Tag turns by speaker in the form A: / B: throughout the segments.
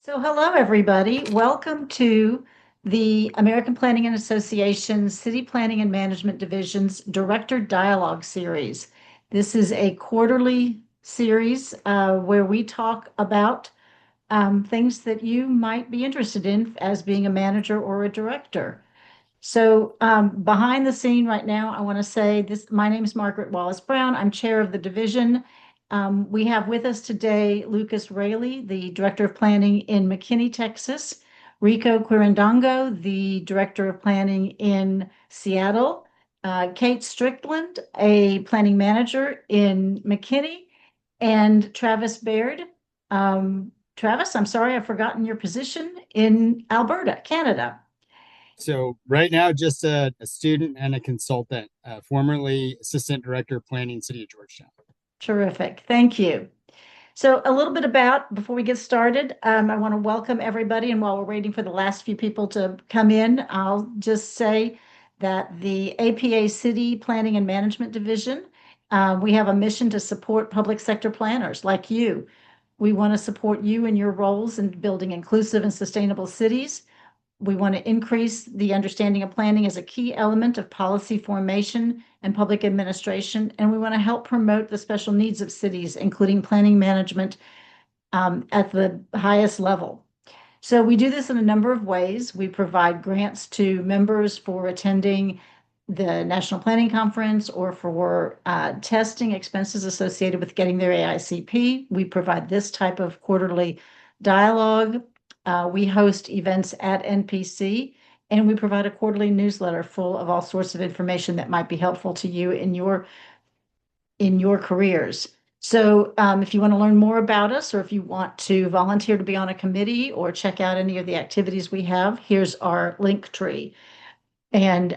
A: So, hello, everybody. Welcome to the American Planning and Association City Planning and Management Division's Director Dialogue Series. This is a quarterly series where we talk about things that you might be interested in as being a manager or a director. So, behind the scene right now, I want to say this. My name is Margaret Wallace Brown. I'm chair of the division. We have with us today Lucas Raley, the Director of Planning in McKinney, Texas, Rico Quirindongo, the Director of Planning in Seattle, Cait Strickland, a planning manager in McKinney, and Travis Baird. Travis, I'm sorry, I've forgotten your position in Alberta, Canada.
B: So right now, just a student and a consultant, formerly assistant director of planning, City of Georgetown.
A: Terrific. Thank you. So a little bit about, before we get started, I want to welcome everybody. And while we're waiting for the last few people to come in, I'll just say that the APA City Planning and Management Division, we have a mission to support public sector planners like you. We want to support you in your roles in building inclusive and sustainable cities. We want to increase the understanding of planning as a key element of policy formation and public administration. And we want to help promote the special needs of cities, including planning management at the highest level. So we do this in a number of ways. We provide grants to members for attending the National Planning Conference or for testing expenses associated with getting their AICP. We provide this type of quarterly dialogue. We host events at NPC, and we provide a quarterly newsletter full of all sorts of information that might be helpful to you in your careers. So if you want to learn more about us, or if you want to volunteer to be on a committee or check out any of the activities we have, here's our link tree. And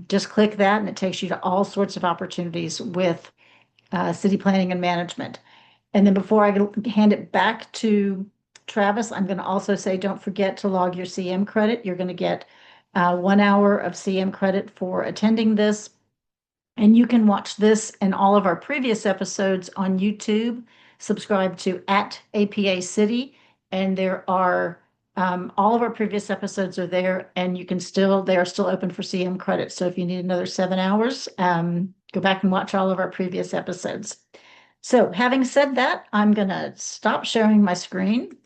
A: just click that, and it takes you to all sorts of opportunities with city planning and management. And then before I hand it back to Travis, I'm going to also say, don't forget to log your CM credit. You're going to get 1 hour of CM credit for attending this. And you can watch this and all of our previous episodes on YouTube. Subscribe to @APA City. And there are all of our previous episodes are there, and they are still open for CM credit. So if you need another 7 hours, go back and watch all of our previous episodes. So having said that, I'm going to stop sharing my screen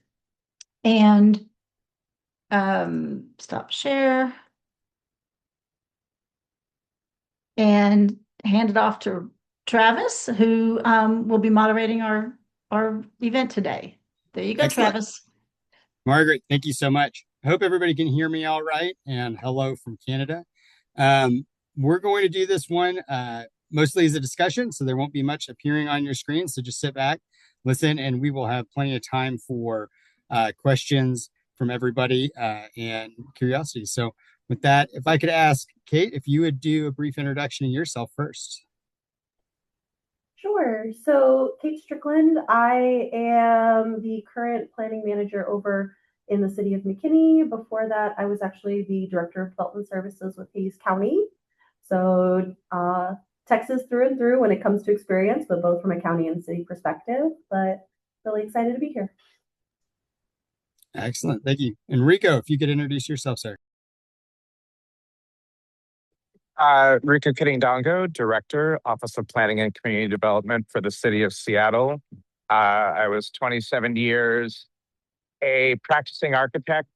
A: and stop share and hand it off to Travis, who will be moderating our event today. There you go,
B: Excellent.
A: Travis.
B: Margaret, thank you so much. I hope everybody can hear me all right. And hello from Canada. We're going to do this one mostly as a discussion, so there won't be much appearing on your screen. So just sit back, listen, and we will have plenty of time for questions from everybody and curiosity. So with that, if I could ask Cait, if you would do a brief introduction of yourself first.
C: Sure. So, Cait Strickland, I am the current planning manager over in the City of McKinney. Before that, I was actually the director of development services with Hayes County. So, Texas through and through when it comes to experience, but both from a county and city perspective. But really excited to be here.
B: Excellent. Thank you. And Rico, if you could introduce yourself, sir.
D: Rico Quirindongo, Director, Office of Planning and Community Development for the City of Seattle. I was 27 years a practicing architect,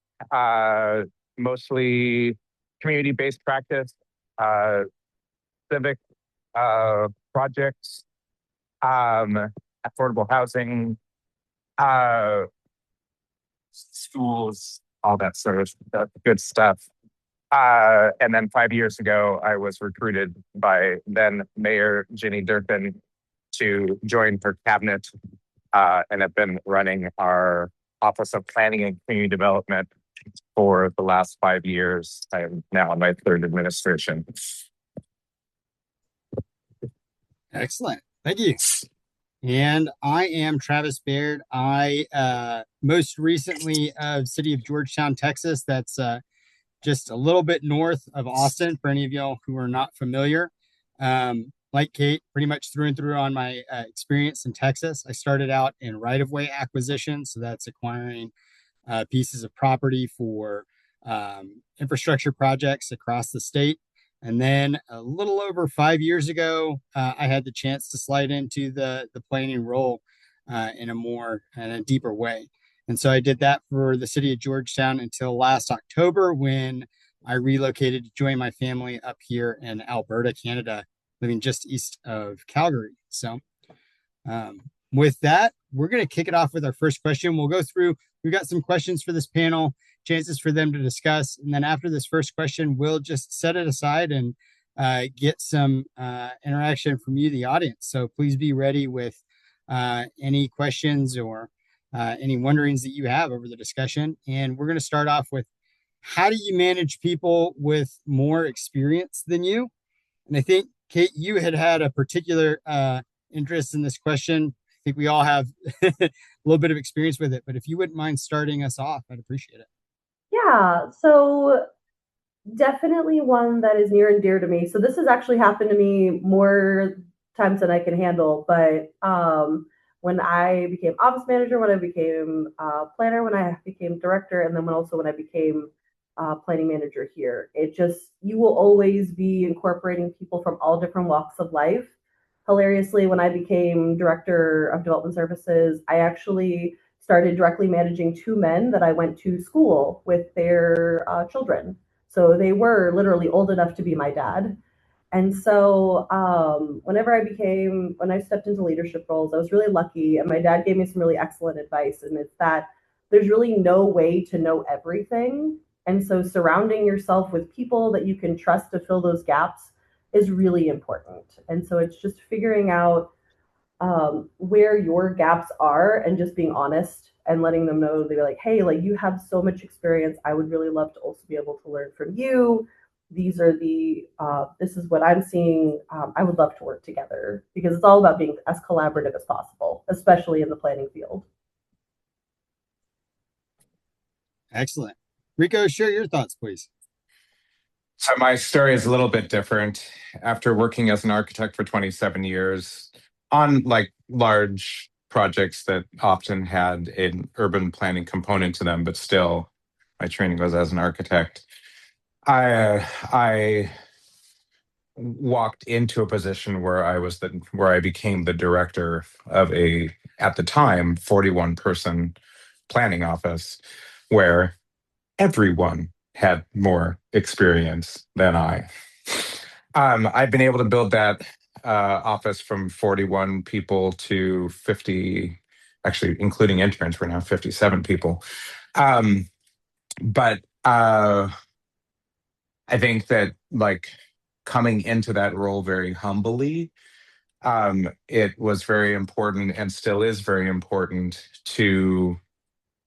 D: mostly community-based practice, civic projects, affordable housing, schools, all that sort of good stuff. And then 5 years ago, I was recruited by then Mayor Ginny Durkin to join her cabinet and have been running our Office of Planning and Community Development for the last 5 years. I am now in my third administration.
B: Excellent. Thank you. And I am Travis Baird. I most recently of City of Georgetown, Texas. That's just a little bit north of Austin, for any of y'all who are not familiar. Like Cait, pretty much through and through on my experience in Texas. I started out in right-of-way acquisition, so that's acquiring pieces of property for infrastructure projects across the state. And then a little over 5 years ago, I had the chance to slide into the planning role in a deeper way. And so I did that for the city of Georgetown until last October, when I relocated to join my family up here in Alberta, Canada, living just east of Calgary. So with that, we're going to kick it off with our first question. We'll go through, we've got some questions for this panel, chances for them to discuss. And then after this first question, we'll just set it aside and get some interaction from you, the audience. So please be ready with any questions or any wonderings that you have over the discussion. And we're going to start off with, how do you manage people with more experience than you? And I think, Cait, you had a particular interest in this question. I think we all have a little bit of experience with it, but if you wouldn't mind starting us off, I'd appreciate it.
C: Yeah, so definitely one that is near and dear to me. So this has actually happened to me more times than I can handle, but when I became office manager, when I became planner, when I became director, and then when I became planning manager here, you will always be incorporating people from all different walks of life. Hilariously, when I became director of development services, I actually started directly managing two men that I went to school with their children. So they were literally old enough to be my dad. And so when I stepped into leadership roles, I was really lucky. And my dad gave me some really excellent advice. And it's that there's really no way to know everything. And so surrounding yourself with people that you can trust to fill those gaps is really important. And so it's just figuring out where your gaps are and just being honest and letting them know. They're like, hey, like, you have so much experience. I would really love to also be able to learn from you. This is what I'm seeing. I would love to work together, because it's all about being as collaborative as possible, especially in the planning field.
B: Excellent. Rico, share your thoughts, please.
D: So my story is a little bit different. After working as an architect for 27 years on like large projects that often had an urban planning component to them, but still my training was as an architect, I walked into a position where I became the director of at the time, 41-person planning office, where everyone had more experience than I. I've been able to build that office from 41 people to 50, actually, including interns, we're now 57 people. But I think that, like, coming into that role very humbly, it was very important and still is very important to,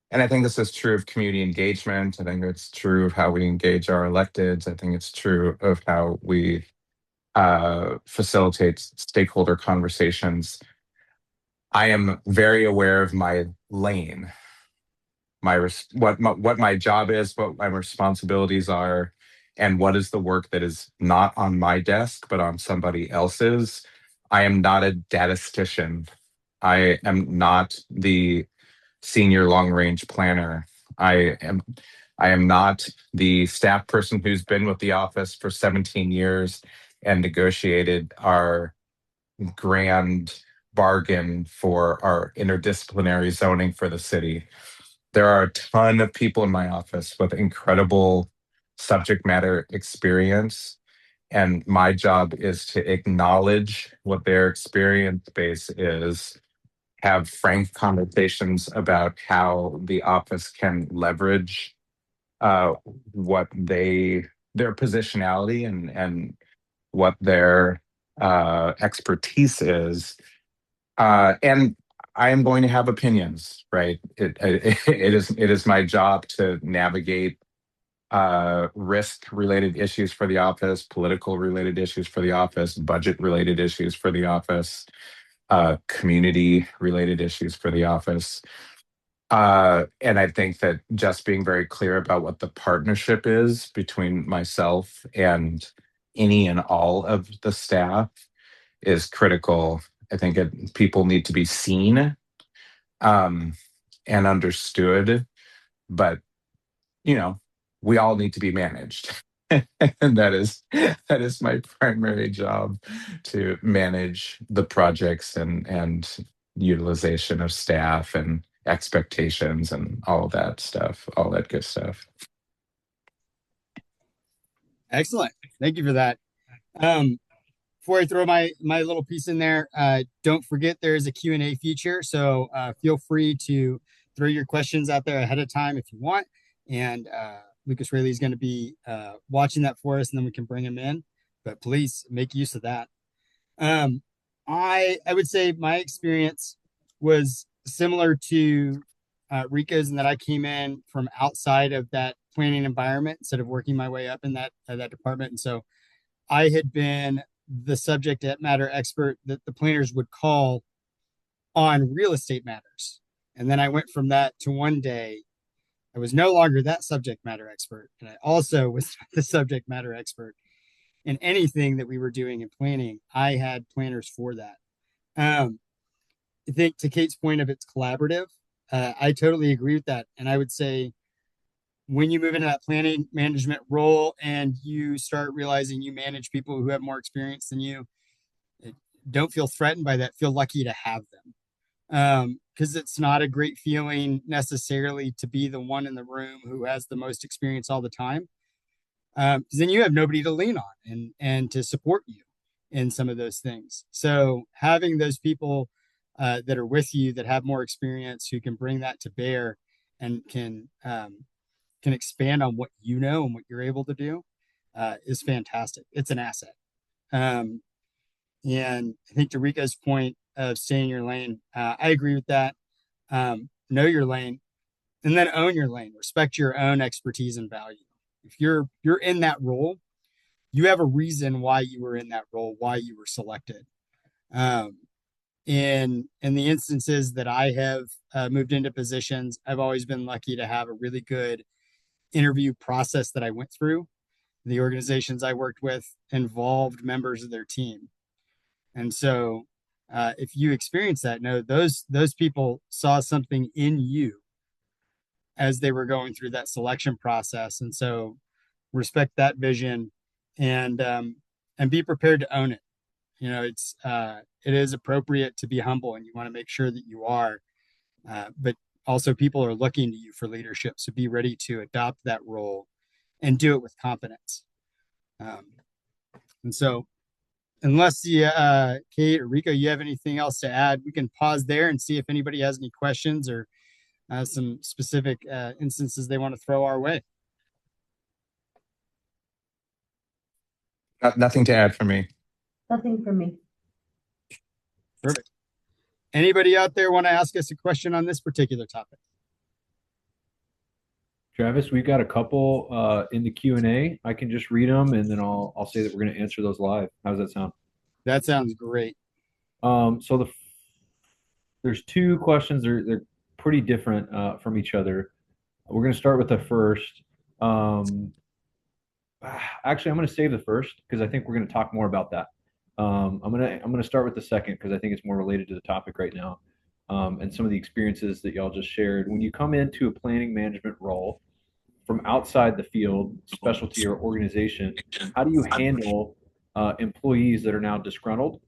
D: and I think this is true of community engagement. I think it's true of how we engage our electeds. I think it's true of how we facilitate stakeholder conversations. I am very aware of my lane, what my job is, what my responsibilities are, and what is the work that is not on my desk but on somebody else's. I am not a statistician. I am not the senior long range planner. I am not the staff person who's been with the office for 17 years and negotiated our grand bargain for our interdisciplinary zoning for the city. There are a ton of people in my office with incredible subject matter experience, and my job is to acknowledge what their experience base is, have frank conversations about how the office can leverage their positionality and what their expertise is, and I am going to have opinions, right? It is my job to navigate risk related issues for the office, political related issues for the office, budget related issues for the office, community related issues for the office. And I think that just being very clear about what the partnership is between myself and any and all of the staff is critical. I think people need to be seen and understood
E: but we all need to be managed. And that is my primary job, to manage the projects and utilization of staff and expectations and all that stuff, all that good stuff.
B: Excellent. Thank you for that. Before I throw my little piece in there, don't forget there is a Q&A feature. So feel free to throw your questions out there ahead of time if you want. And Lucas Rayleigh is going to be watching that for us, and then we can bring him in. But please make use of that. I would say my experience was similar to Rico's, in that I came in from outside of that planning environment instead of working my way up in that department. And so I had been the subject matter expert that the planners would call on real estate matters. And then I went from that to one day I was no longer that subject matter expert. And I also was the subject matter expert in anything that we were doing in planning. I had planners for that. I think to Cait's point of it's collaborative, I totally agree with that. And I would say when you move into that planning management role and you start realizing you manage people who have more experience than you, don't feel threatened by that. Feel lucky to have them. Because it's not a great feeling necessarily to be the one in the room who has the most experience all the time. Then you have nobody to lean on and to support you in some of those things. So having those people that are with you that have more experience, who can bring that to bear and can expand on what you know and what you're able to do is fantastic. It's an asset. And I think to Rico's point of staying in your lane, I agree with that. Know your lane, and then own your lane. Respect your own expertise and value. If you're in that role, you have a reason why you were in that role, why you were selected. In the instances that I have moved into positions, I've always been lucky to have a really good interview process that I went through. The organizations I worked with involved members of their team. And so if you experience that, no, those people saw something in you as they were going through that selection process. And so respect that vision and be prepared to own it. It is appropriate to be humble, and you want to make sure that you are, but also people are looking to you for leadership. So be ready to adopt that role and do it with confidence. And so unless Cait or Rico, you have anything else to add, we can pause there and see if anybody has any questions or some specific instances they want to throw our way.
E: Nothing to add from me.
C: Nothing from me.
B: Perfect. Anybody out there want to ask us a question on this particular topic?
F: Travis, we've got a couple in the Q&A. I can just read them, and then I'll say that we're going to answer those live. How does that sound? That sounds great. So there's two questions. They're pretty different from each other. We're going to start with the first. Actually, I'm going to save the first because I think we're going to talk more about that. I'm going to start with the second because I think it's more related to the topic right now, and some of the experiences that y'all just shared. When you come into a planning management role from outside the field, specialty, or organization, how do you handle employees that are now disgruntled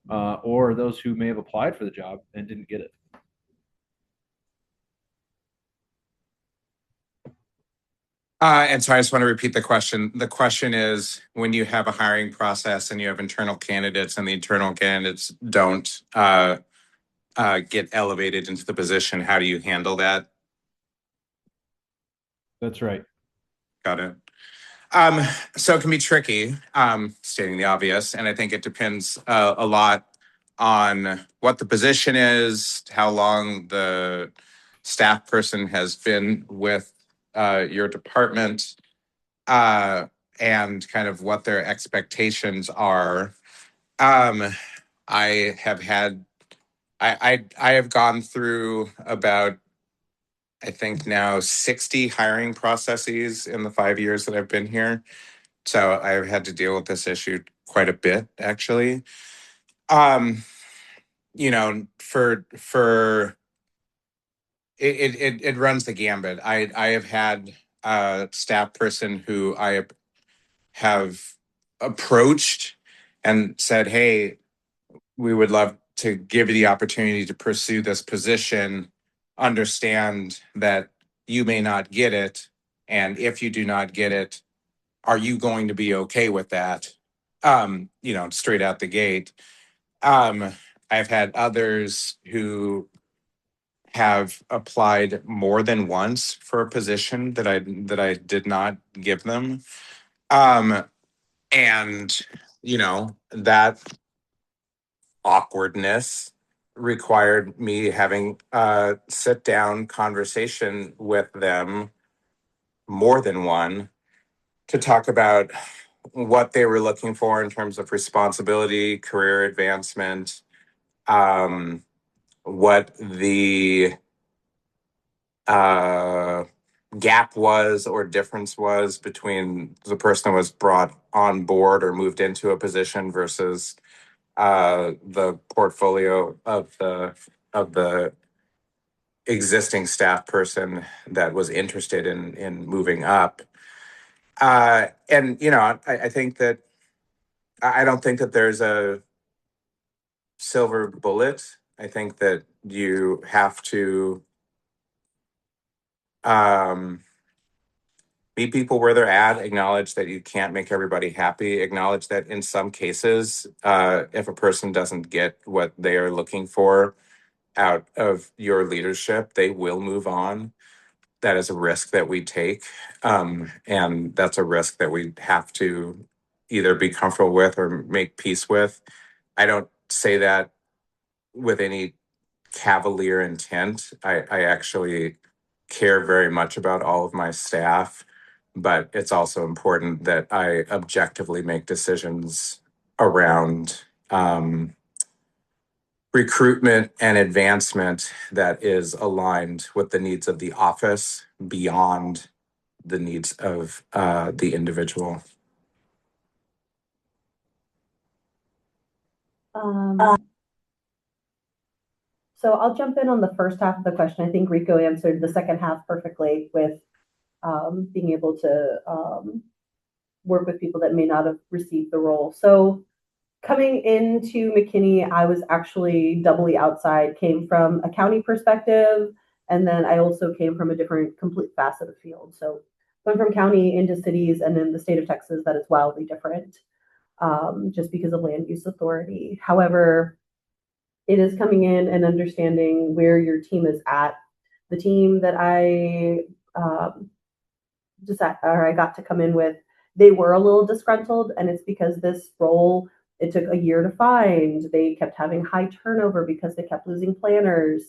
F: or those who may have applied for the job and didn't get it?
E: And so I just want to repeat the question. The question is, when you have a hiring process and you have internal candidates and the internal candidates don't get elevated into the position, how do you handle that?
F: That's right.
E: Got it. So it can be tricky, stating the obvious, and I think it depends a lot on what the position is, how long the staff person has been with your department, and kind of what their expectations are. I have gone through about, I think now 60 hiring processes in the 5 years that I've been here. So I've had to deal with this issue quite a bit, actually. For it runs the gambit. I have had a staff person who I have approached and said, "Hey, we would love to give you the opportunity to pursue this position. Understand that you may not get it, and if you do not get it, are you going to be okay with that?" Straight out the gate. I've had others who have applied more than once for a position that I did not give them. And that awkwardness required me having a sit down conversation with them, more than one, to talk about what they were looking for in terms of responsibility, career advancement, what the uh, gap was or difference was between the person that was brought on board or moved into a position versus the portfolio of the existing staff person that was interested in moving up. And I think that I don't think that there's a silver bullet. I think that you have to meet people where they're at, acknowledge that you can't make everybody happy, acknowledge that in some cases, if a person doesn't get what they are looking for out of your leadership, they will move on. That is a risk that we take. And that's a risk that we have to either be comfortable with or make peace with. I don't say that with any cavalier intent. I actually care very much about all of my staff, but it's also important that I objectively make decisions around recruitment and advancement that is aligned with the needs of the office beyond the needs of the individual.
C: So I'll jump in on the first half of the question. I think Rico answered the second half perfectly with being able to work with people that may not have received the role. So coming into McKinney, I was actually doubly outside, came from a county perspective, and then I also came from a different, complete facet of field. So went from county into cities, and in the state of Texas, that is wildly different, just because of land use authority. However, it is coming in and understanding where your team is at. The team that I I got to come in with, they were a little disgruntled, and it's because this role, it took a year to find. They kept having high turnover because they kept losing planners,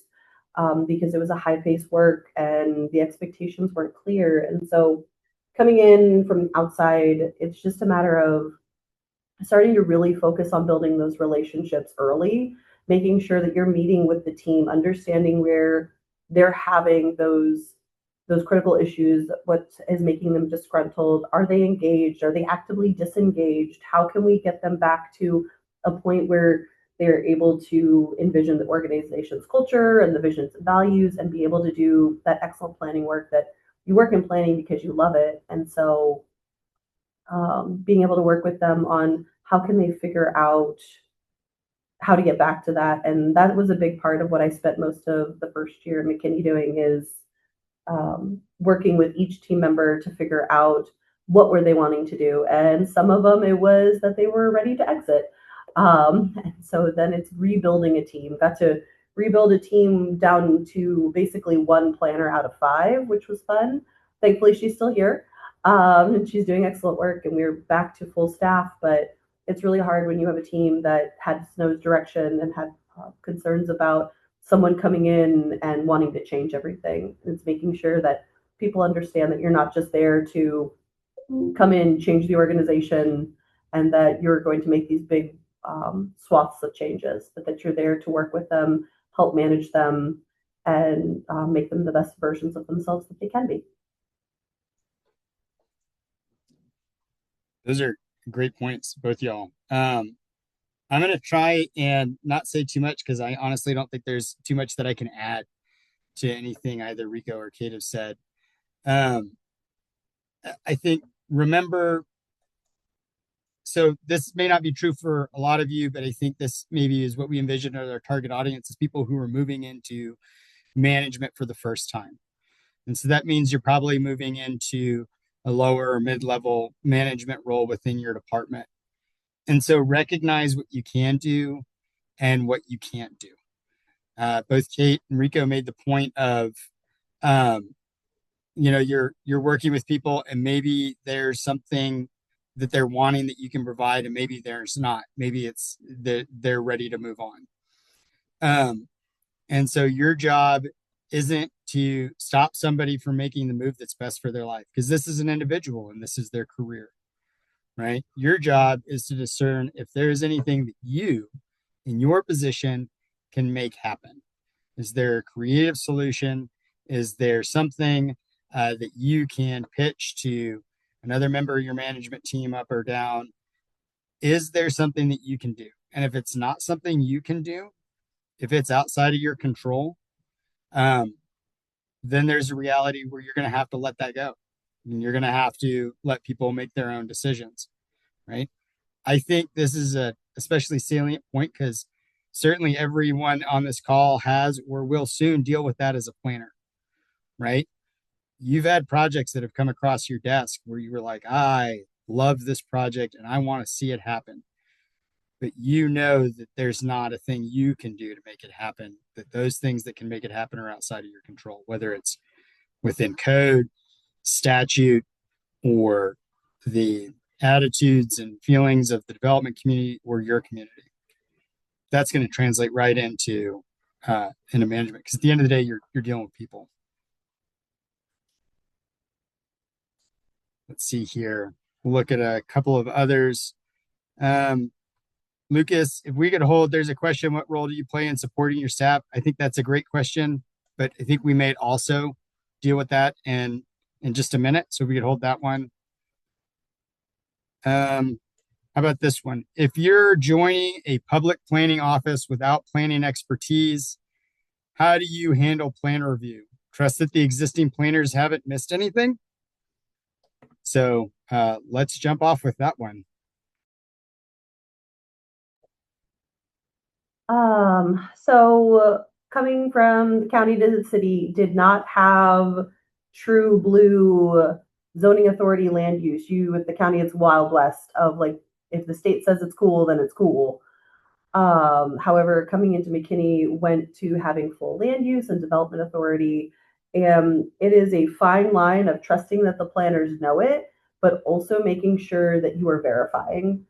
C: because it was a high-paced work and the expectations weren't clear. And so coming in from outside, it's just a matter of starting to really focus on building those relationships early, making sure that you're meeting with the team, understanding where they're having those critical issues, what is making them disgruntled, are they engaged, are they actively disengaged, how can we get them back to a point where they're able to envision the organization's culture and the visions and values and be able to do that excellent planning work that you work in planning because you love it. And so being able to work with them on how can they figure out how to get back to that. And that was a big part of what I spent most of the first year at McKinney doing, is working with each team member to figure out what were they wanting to do. And some of them, it was that they were ready to exit. And so then it's rebuilding a team. Got to rebuild a team down to basically one planner out of 5, which was fun. Thankfully, she's still here. And she's doing excellent work, and we're back to full staff. But it's really hard when you have a team that had no direction and had concerns about someone coming in and wanting to change everything. It's making sure that people understand that you're not just there to come in, change the organization, and that you're going to make these big swaths of changes, but that you're there to work with them, help manage them, and make them the best versions of themselves that they can be.
B: Those are great points, both y'all. I'm going to try and not say too much because I honestly don't think there's too much that I can add. to anything either Rico or Cait have said. I think, remember, so this may not be true for a lot of you, but I think this maybe is what we envision as our target audience, is people who are moving into management for the first time. And so that means you're probably moving into a lower or mid-level management role within your department. And so recognize what you can do and what you can't do. Both Cait and Rico made the point of, you're working with people, and maybe there's something that they're wanting that you can provide, and maybe there's not. Maybe it's that they're ready to move on. And so your job isn't to stop somebody from making the move that's best for their life, because this is an individual and this is their career, right? Your job is to discern if there is anything that you, in your position, can make happen. Is there a creative solution? Is there something that you can pitch to another member of your management team, up or down? Is there something that you can do? And if it's not something you can do, if it's outside of your control, then there's a reality where you're going to have to let that go. And you're going to have to let people make their own decisions, right? I think this is a especially salient point, because certainly everyone on this call has or will soon deal with that as a planner, right? You've had projects that have come across your desk where you were like, I love this project and I want to see it happen. But you know that there's not a thing you can do to make it happen, that those things that can make it happen are outside of your control, whether it's within code, statute, or the attitudes and feelings of the development community or your community. That's going to translate right into management, because at the end of the day, you're dealing with people. Let's see here. We'll look at a couple of others. Lucas, if we could hold, there's a question, what role do you play in supporting your staff? I think that's a great question, but I think we may also deal with that in just a minute. So we could hold that one. How about this one? If you're joining a public planning office without planning expertise, how do you handle plan review? Trust that the existing planners haven't missed anything? So let's jump off with that one.
C: So coming from the county to the city, did not have true blue zoning authority land use. You at the county, it's Wild West of like, if the state says it's cool, then it's cool. However, coming into McKinney went to having full land use and development authority. And it is a fine line of trusting that the planners know it, but also making sure that you are verifying.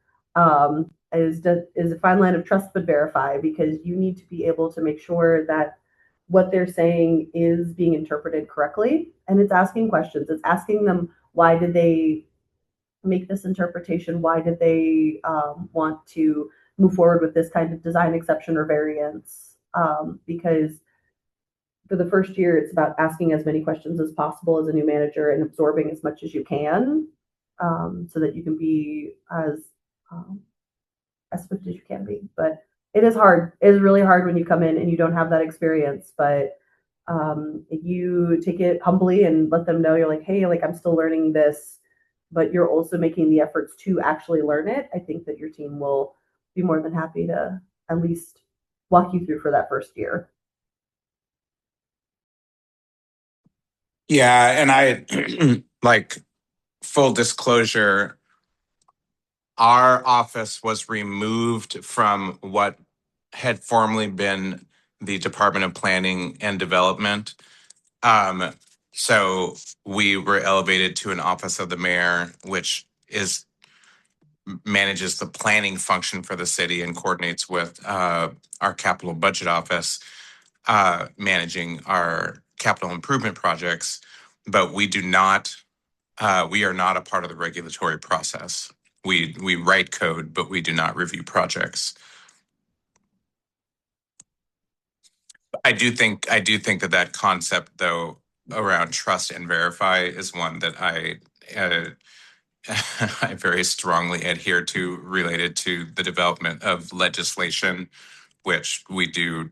C: Is a fine line of trust but verify, because you need to be able to make sure that what they're saying is being interpreted correctly. And it's asking questions. It's asking them, why did they make this interpretation? Why did they want to move forward with this kind of design exception or variance? Because for the first year, it's about asking as many questions as possible as a new manager and absorbing as much as you can, so that you can be as swift as you can be. But it is hard. It is really hard when you come in and you don't have that experience. But if you take it humbly and let them know, you're like, hey, like, I'm still learning this, but you're also making the efforts to actually learn it, I think that your team will be more than happy to at least walk you through for that first year.
E: Yeah, and I like, full disclosure, our office was removed from what had formerly been the Department of Planning and Development. So we were elevated to an office of the mayor, which manages the planning function for the city and coordinates with our capital budget office, managing our capital improvement projects. But we are not a part of the regulatory process. We write code, but we do not review projects. I do think that concept, though, around trust and verify is one that I very strongly adhere to, related to the development of legislation, which we do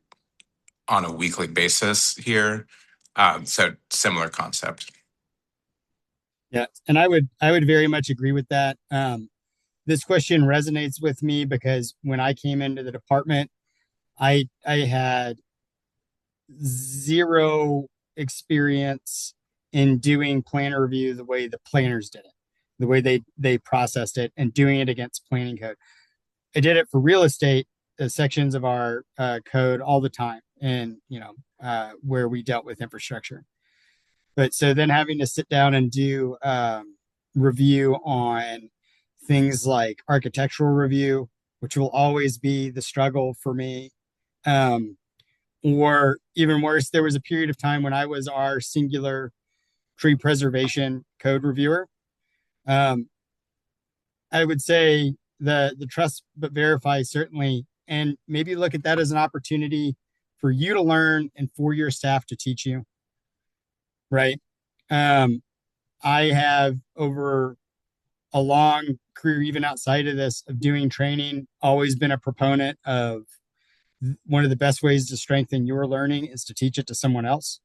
E: on a weekly basis here. So similar concept.
B: Yeah, and I would very much agree with that. This question resonates with me because when I came into the department, I had zero experience in doing planner review the way the planners did it, the way they processed it, and doing it against planning code. I did it for real estate sections of our code all the time, and where we dealt with infrastructure. But so then having to sit down and do review on things like architectural review, which will always be the struggle for me. Or even worse, there was a period of time when I was our singular tree preservation code reviewer. I would say the trust but verify certainly, and maybe look at that as an opportunity for you to learn and for your staff to teach you. Right. I have over a long career, even outside of this, of doing training, always been a proponent of one of the best ways to strengthen your learning is to teach it to someone else.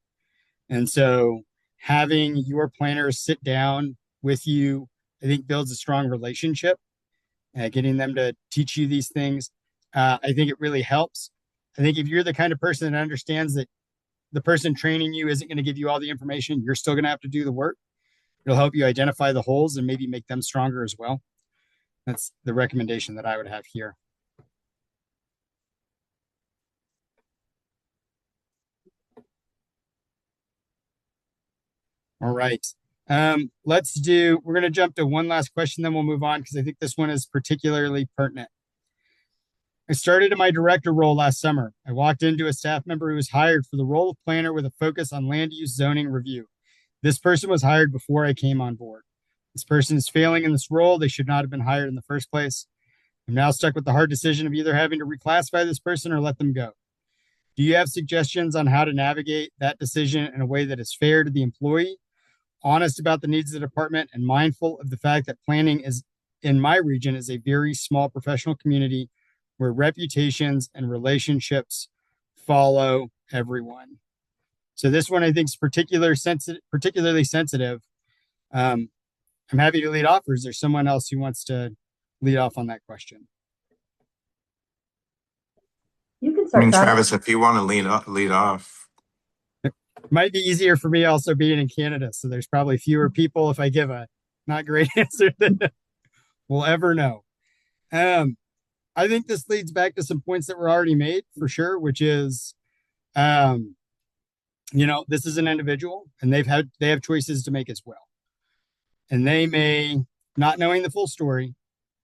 B: And so having your planners sit down with you, I think builds a strong relationship. Getting them to teach you these things, I think it really helps. I think if you're the kind of person that understands that the person training you isn't going to give you all the information, you're still going to have to do the work. It'll help you identify the holes and maybe make them stronger as well. That's the recommendation that I would have here. All right. We're going to jump to one last question, then we'll move on because I think this one is particularly pertinent. I started in my director role last summer. I walked into a staff member who was hired for the role of planner with a focus on land use zoning review. This person was hired before I came on board. This person is failing in this role. They should not have been hired in the first place. I'm now stuck with the hard decision of either having to reclassify this person or let them go. Do you have suggestions on how to navigate that decision in a way that is fair to the employee, honest about the needs of the department, and mindful of the fact that planning is in my region is a very small professional community where reputations and relationships follow everyone? So this one I think is particularly sensitive. I'm happy to lead off, or is there someone else who wants to lead off on that question?
C: You can start.
E: Travis, if you want to lead off.
B: It might be easier for me also being in Canada, so there's probably fewer people if I give a not great answer than we'll ever know. I think this leads back to some points that were already made for sure, which is, this is an individual and they have choices to make as well. And they may not knowing the full story,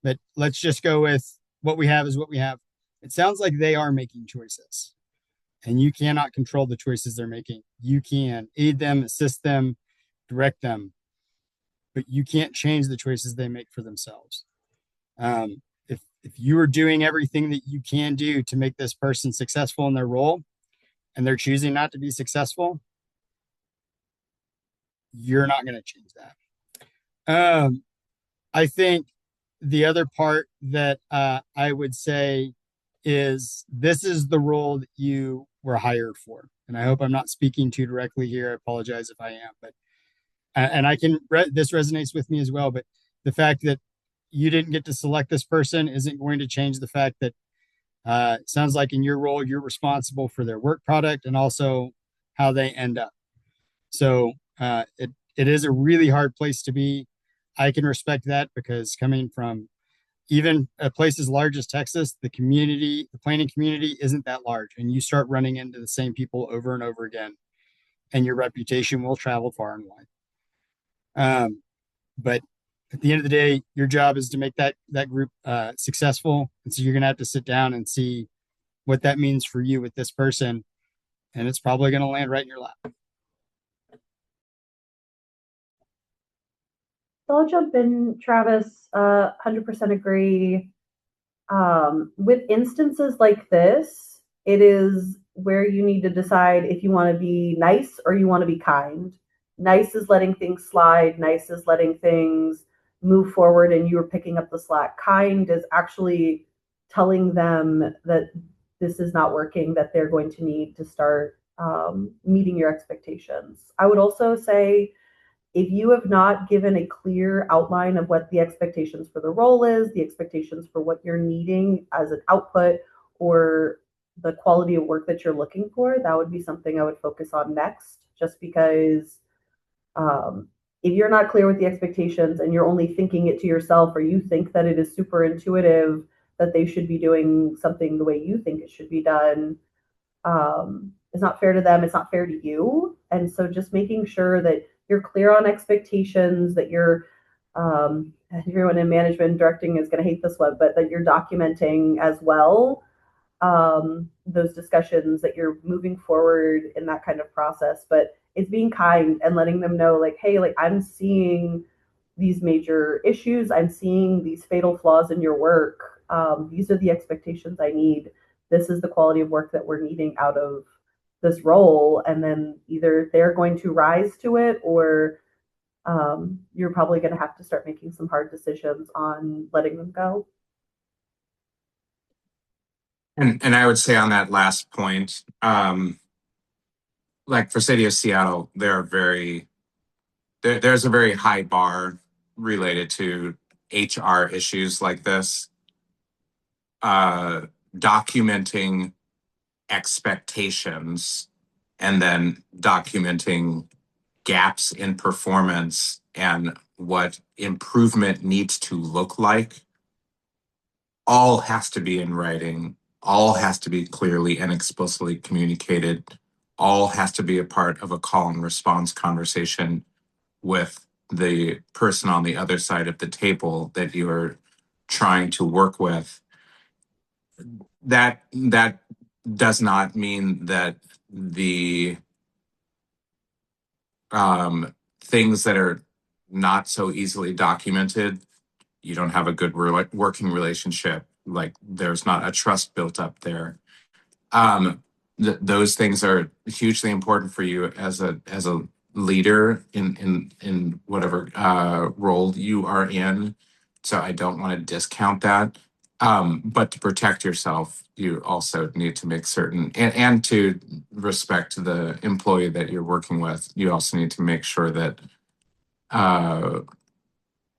B: but let's just go with what we have is what we have. It sounds like they are making choices and you cannot control the choices they're making. You can aid them, assist them, direct them, but you can't change the choices they make for themselves. If you are doing everything that you can do to make this person successful in their role and they're choosing not to be successful, you're not going to change that. I think the other part that I would say is this is the role that you were hired for. And I hope I'm not speaking too directly here. I apologize if I am, but and this resonates with me as well. But the fact that you didn't get to select this person isn't going to change the fact that it sounds like in your role, you're responsible for their work product and also how they end up. So it is a really hard place to be. I can respect that because coming from even a place as large as Texas, the planning community isn't that large. And you start running into the same people over and over again, and your reputation will travel far and wide. But at the end of the day, your job is to make that group successful. And so you're going to have to sit down and see what that means for you with this person. And it's probably going to land right in your lap.
C: So I'll jump in, Travis. 100% agree. With instances like this, it is where you need to decide if you want to be nice or you want to be kind. Nice is letting things slide. Nice is letting things move forward and you are picking up the slack. Kind is actually telling them that this is not working, that they're going to need to start meeting your expectations. I would also say, if you have not given a clear outline of what the expectations for the role is, the expectations for what you're needing as an output, or the quality of work that you're looking for, that would be something I would focus on next, just because if you're not clear with the expectations and you're only thinking it to yourself, or you think that it is super intuitive that they should be doing something the way you think it should be done, it's not fair to them, it's not fair to you. And so just making sure that you're clear on expectations, that you're everyone in management and directing is going to hate this one, but that you're documenting as well those discussions, that you're moving forward in that kind of process. But it's being kind and letting them know, like, hey, like, I'm seeing these major issues, I'm seeing these fatal flaws in your work. These are the expectations I need. This is the quality of work that we're needing out of this role. And then either they're going to rise to it, or you're probably going to have to start making some hard decisions on letting them go.
E: And I would say on that last point, like for City of Seattle, there's a very high bar related to HR issues like this. Documenting expectations and then documenting gaps in performance and what improvement needs to look like all has to be in writing, all has to be clearly and explicitly communicated, all has to be a part of a call and response conversation with the person on the other side of the table that you're trying to work with. That does not mean that the things that are not so easily documented, you don't have a good working relationship, like there's not a trust built up there. Those things are hugely important for you as a leader in whatever role you are in. So I don't want to discount that. But to protect yourself, you also need to make certain, and to respect the employee that you're working with, you also need to make sure that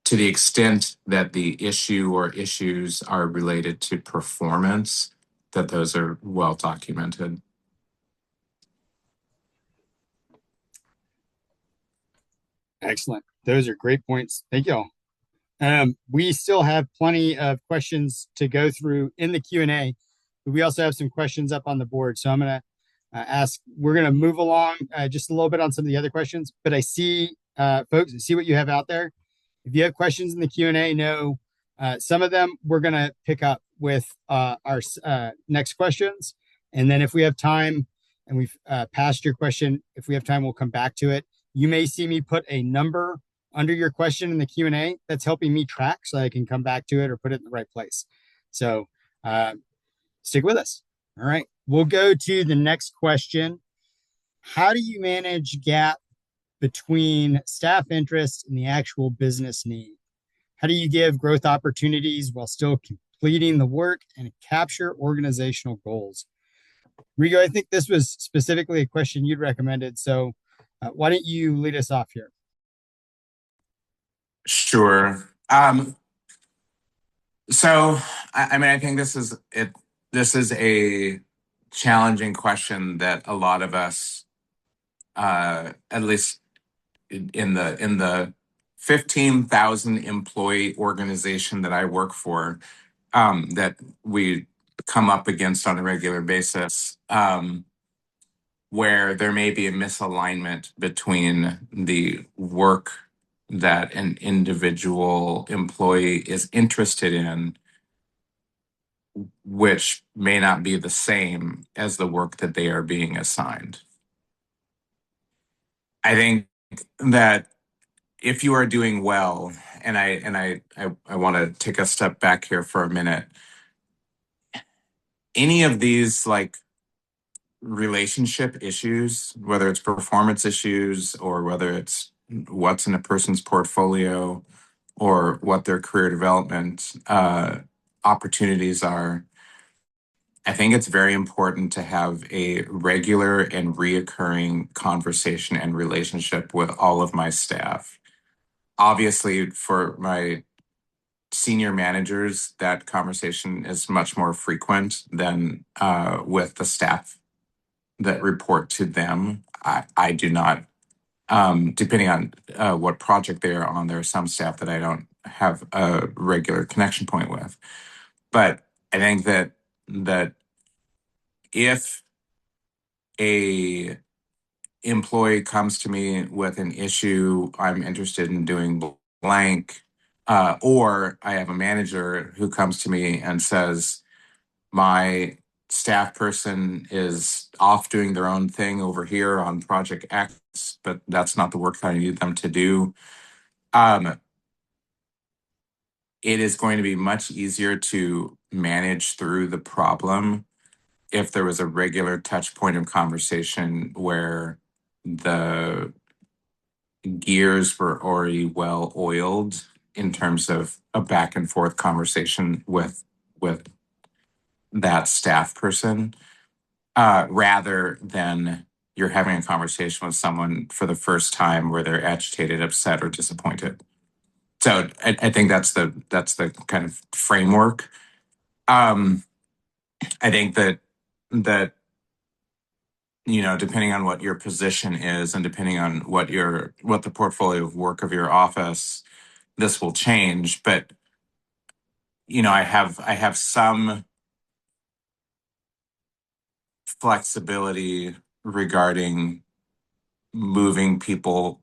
E: to the extent that the issue or issues are related to performance, that those are well documented.
B: Excellent. Those are great points. Thank you all. We still have plenty of questions to go through in the Q&A, but we also have some questions up on the board. So I'm going to we're going to move along just a little bit on some of the other questions, but I see, folks, I see what you have out there. If you have questions in the Q&A, know some of them we're going to pick up with our next questions. And then if we have time and we've passed your question, if we have time, we'll come back to it. You may see me put a number under your question in the Q&A. That's helping me track so I can come back to it or put it in the right place. So stick with us. All right. We'll go to the next question. How do you manage gap between staff interest and the actual business need? How do you give growth opportunities while still completing the work and capture organizational goals? Rico, I think this was specifically a question you'd recommended. So why don't you lead us off here?
E: Sure. So, I mean, I think this is it. This is a challenging question that a lot of us, at least in the 15,000 employee organization that I work for, that we come up against on a regular basis, where there may be a misalignment between the work that an individual employee is interested in, which may not be the same as the work that they are being assigned. I think that if you are doing well, and I want to take a step back here for a minute, any of these like relationship issues, whether it's performance issues or whether it's what's in a person's portfolio or what their career development opportunities are, I think it's very important to have a regular and reoccurring conversation and relationship with all of my staff. Obviously, for my senior managers, that conversation is much more frequent than with the staff that report to them. I do not, depending on what project they are on, there are some staff that I don't have a regular connection point with. But I think that if a employee comes to me with an issue, I'm interested in doing blank, or I have a manager who comes to me and says, my staff person is off doing their own thing over here on project X, but that's not the work that I need them to do. It is going to be much easier to manage through the problem if there was a regular touch point of conversation where the gears were already well oiled in terms of a back and forth conversation with that staff person, rather than you're having a conversation with someone for the first time where they're agitated, upset, or disappointed. So I think that's the kind of framework. I think that depending on what your position is and depending on what the portfolio of work of your office, this will change. But I have some flexibility regarding moving people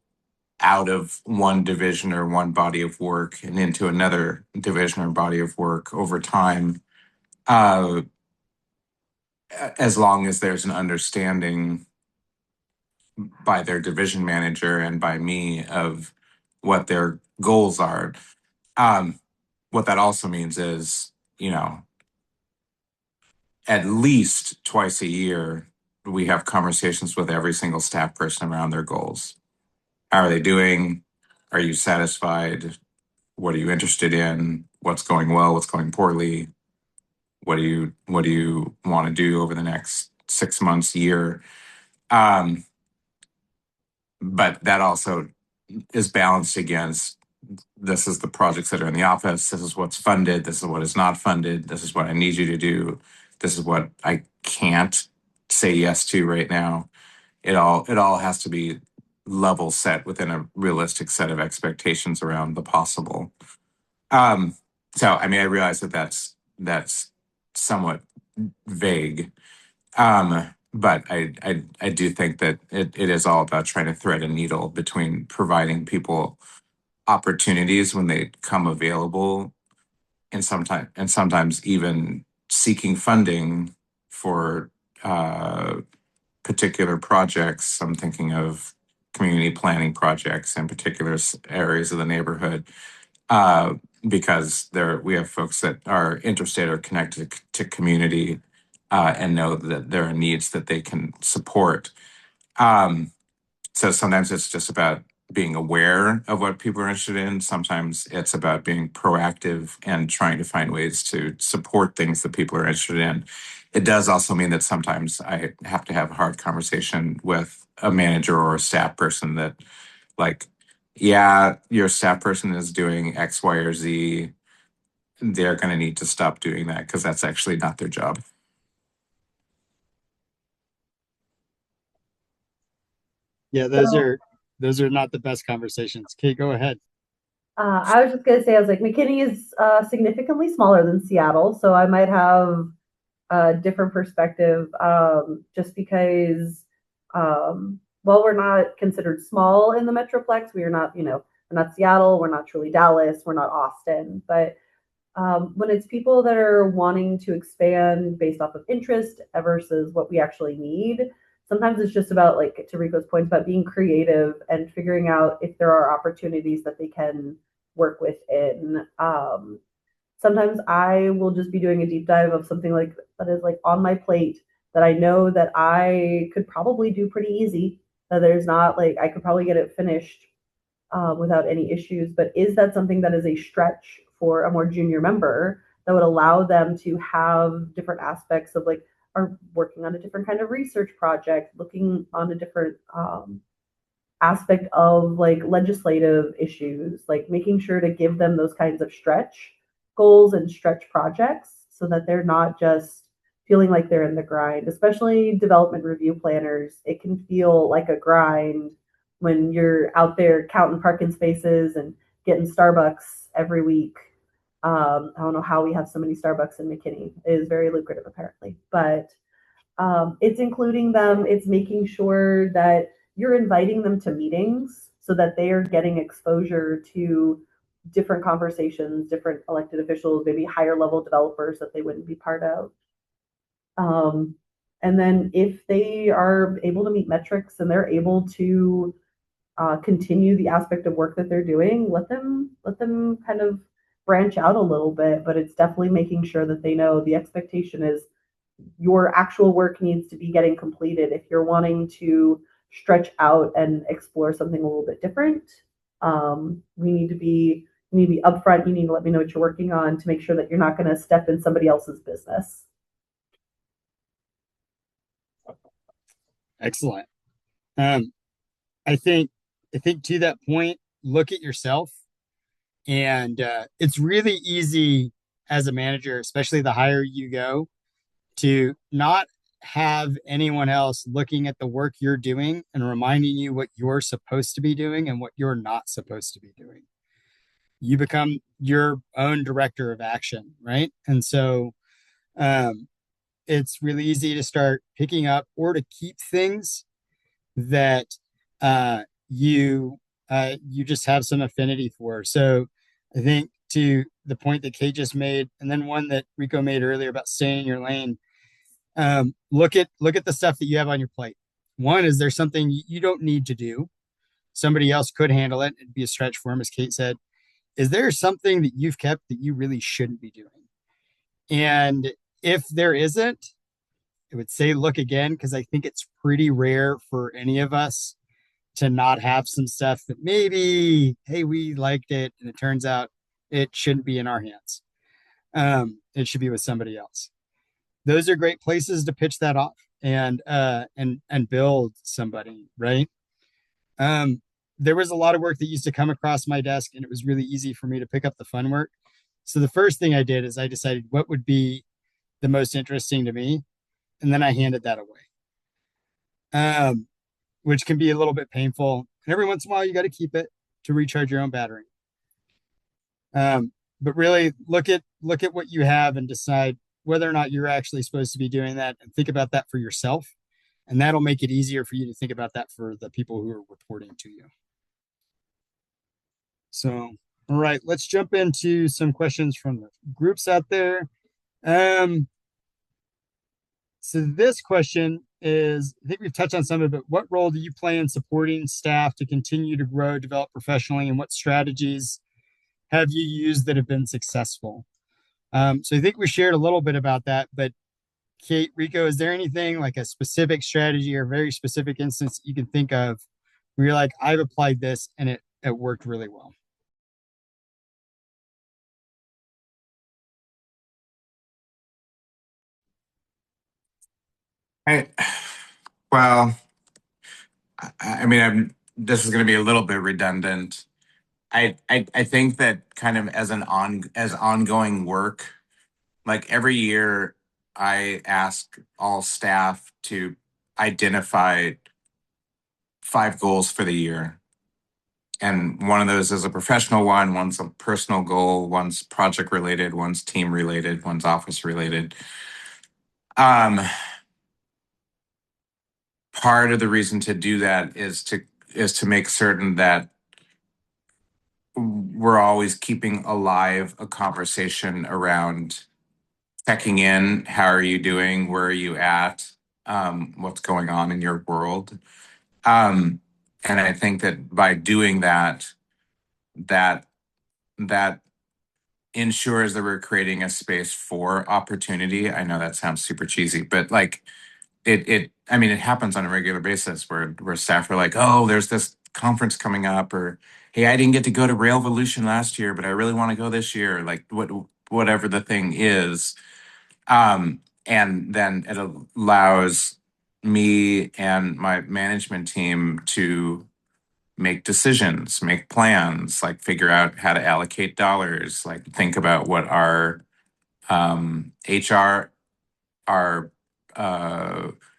E: out of one division or one body of work and into another division or body of work over time, as long as there's an understanding by their division manager and by me of what their goals are. What that also means is, at least twice a year, we have conversations with every single staff person around their goals. How are they doing? Are you satisfied? What are you interested in? What's going well? What's going poorly? What do you want to do over the next 6 months, year? But that also is balanced against, this is the projects that are in the office. This is what's funded. This is what is not funded. This is what I need you to do. This is what I can't say yes to right now. It all has to be level set within a realistic set of expectations around the possible. So, I mean, I realize that that's somewhat vague. But I do think that it is all about trying to thread a needle between providing people opportunities when they come available, and sometimes even seeking funding for particular projects. I'm thinking of community planning projects in particular areas of the neighborhood, because we have folks that are interested or connected to community, and know that there are needs that they can support. So sometimes it's just about being aware of what people are interested in. Sometimes it's about being proactive and trying to find ways to support things that people are interested in. It does also mean that sometimes I have to have a hard conversation with a manager or a staff person that, like, yeah, your staff person is doing X, Y, or Z. They're going to need to stop doing that because that's actually not their job.
B: Yeah, those are not the best conversations. Cait, go ahead.
C: I was just going to say, I was like, McKinney is significantly smaller than Seattle, so I might have a different perspective, just because, while we're not considered small in the Metroplex, we are not, we're not Seattle, we're not truly Dallas, we're not Austin, but when it's people that are wanting to expand based off of interest versus what we actually need, sometimes it's just about, like, to Rico's point, about being creative and figuring out if there are opportunities that they can work within. Sometimes I will just be doing a deep dive of something like that is like on my plate that I know that I could probably do pretty easy. That there's not, like, I could probably get it finished without any issues. But is that something that is a stretch for a more junior member that would allow them to have different aspects of like are working on a different kind of research project, looking on a different aspect of like legislative issues, like making sure to give them those kinds of stretch goals and stretch projects so that they're not just feeling like they're in the grind, especially development review planners. It can feel like a grind when you're out there counting parking spaces and getting Starbucks every week. I don't know how we have so many Starbucks in McKinney. It is very lucrative, apparently. But it's including them. It's making sure that you're inviting them to meetings so that they are getting exposure to different conversations, different elected officials, maybe higher level developers that they wouldn't be part of. And then if they are able to meet metrics and they're able to continue the aspect of work that they're doing, let them kind of branch out a little bit. But it's definitely making sure that they know the expectation is your actual work needs to be getting completed. If you're wanting to stretch out and explore something a little bit different, we need to be upfront. You need to let me know what you're working on to make sure that you're not going to step in somebody else's business.
B: Excellent. I think to that point, look at yourself, and it's really easy as a manager, especially the higher you go, to not have anyone else looking at the work you're doing and reminding you what you're supposed to be doing and what you're not supposed to be doing. You become your own director of action, right? And so it's really easy to start picking up or to keep things that you just have some affinity for. So I think to the point that Cait just made, and then one that Rico made earlier about staying in your lane, look at the stuff that you have on your plate. One, is there something you don't need to do? Somebody else could handle it. It'd be a stretch for him, as Cait said. Is there something that you've kept that you really shouldn't be doing? And if there isn't, I would say look again, because I think it's pretty rare for any of us to not have some stuff that maybe, hey, we liked it, and it turns out it shouldn't be in our hands. It should be with somebody else. Those are great places to pitch that off and build somebody, right? There was a lot of work that used to come across my desk, and it was really easy for me to pick up the fun work. So the first thing I did is I decided what would be the most interesting to me, and then I handed that away, which can be a little bit painful. And every once in a while, you got to keep it to recharge your own battery. But really look at what you have and decide whether or not you're actually supposed to be doing that, and think about that for yourself. And that'll make it easier for you to think about that for the people who are reporting to you. So, all right, let's jump into some questions from the groups out there. So this question is, I think we've touched on some of it, but what role do you play in supporting staff to continue to grow, develop professionally, and what strategies have you used that have been successful? So I think we shared a little bit about that, but Cait, Rico, is there anything like a specific strategy or very specific instance you can think of where you're like, I've applied this and it worked really well?
E: Well, I mean, this is going to be a little bit redundant. I think that kind of as ongoing work, like every year, I ask all staff to identify 5 goals for the year. And one of those is a professional one, one's a personal goal, one's project related, one's team related, one's office related. Part of the reason to do that is to make certain that we're always keeping alive a conversation around checking in. How are you doing? Where are you at? What's going on in your world? And I think that by doing that ensures that we're creating a space for opportunity. I know that sounds super cheesy, but like it happens on a regular basis where staff are like, oh, there's this conference coming up, or hey, I didn't get to go to Railvolution last year, but I really want to go this year. Like, what whatever the thing is. And then it allows me and my management team to make decisions, make plans, like figure out how to allocate dollars, like think about what our HR, our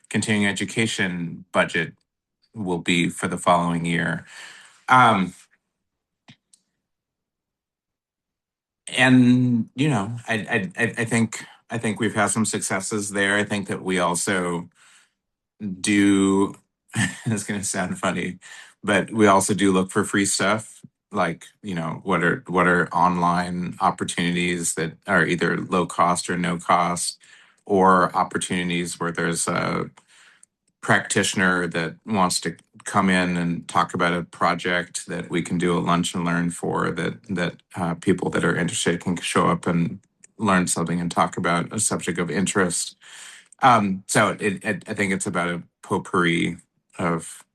E: continuing education budget will be for the following year. And I think we've had some successes there. I think that we also do. It's going to sound funny, but we also do look for free stuff. Like, what are online opportunities that are either low cost or no cost, or opportunities where there's a practitioner that wants to come in and talk about a project that we can do a lunch and learn for, that people that are interested can show up and learn something and talk about a subject of interest. So I think it's about a potpourri of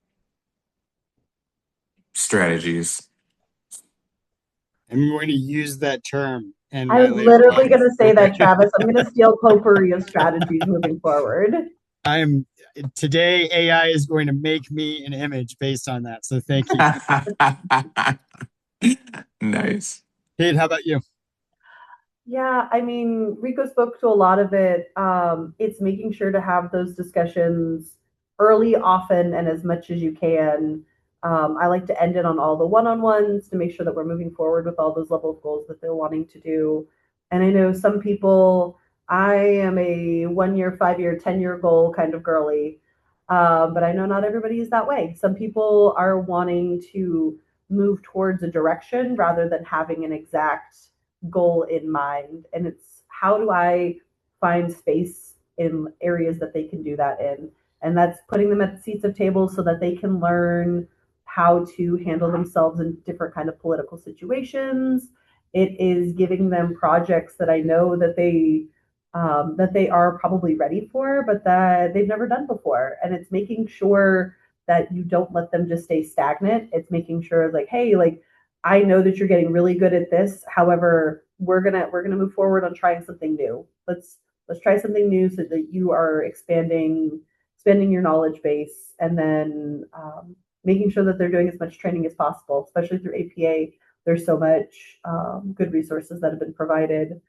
E: strategies.
B: I'm going to use that term. And
C: I was literally going to say that, Travis. I'm going to steal potpourri of strategies moving forward.
B: Today, AI is going to make me an image based on that. So thank you.
E: Nice.
B: Cait, how about you?
C: Yeah, I mean, Rico spoke to a lot of it. It's making sure to have those discussions early, often, and as much as you can. I like to end it on all the one-on-ones to make sure that we're moving forward with all those level of goals that they're wanting to do. And I know some people, I am a 1 year, 5 year, 10-year goal kind of girly. But I know not everybody is that way. Some people are wanting to move towards a direction rather than having an exact goal in mind. And it's, how do I find space in areas that they can do that in? And that's putting them at seats of tables so that they can learn how to handle themselves in different kind of political situations. It is giving them projects that I know that they are probably ready for, but that they've never done before. And it's making sure that you don't let them just stay stagnant. It's making sure, like, hey, like, I know that you're getting really good at this. However, we're gonna move forward on trying something new. Let's try something new so that you are expanding your knowledge base, and then making sure that they're doing as much training as possible, especially through APA. There's so much good resources that have been provided,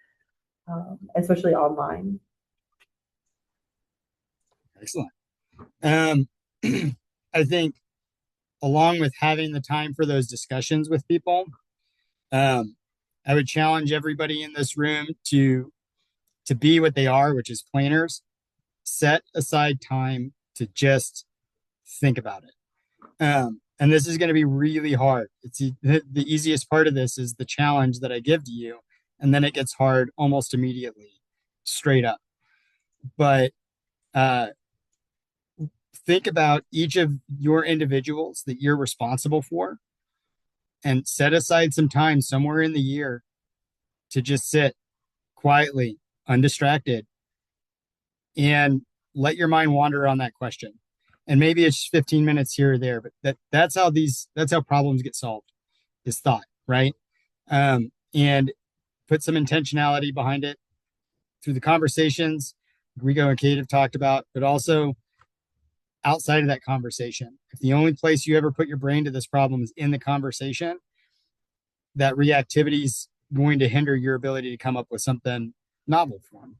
C: especially online.
B: Excellent. I think along with having the time for those discussions with people, I would challenge everybody in this room to be what they are, which is planners. Set aside time to just think about it. And this is going to be really hard. It's the easiest part of this is the challenge that I give to you, and then it gets hard almost immediately, straight up. But think about each of your individuals that you're responsible for, and set aside some time somewhere in the year to just sit quietly, undistracted, and let your mind wander on that question. And maybe it's 15 minutes here or there, but that's how problems get solved, is thought, right? And put some intentionality behind it through the conversations Rico and Cait have talked about, but also outside of that conversation. If the only place you ever put your brain to this problem is in the conversation, that reactivity is going to hinder your ability to come up with something novel for them.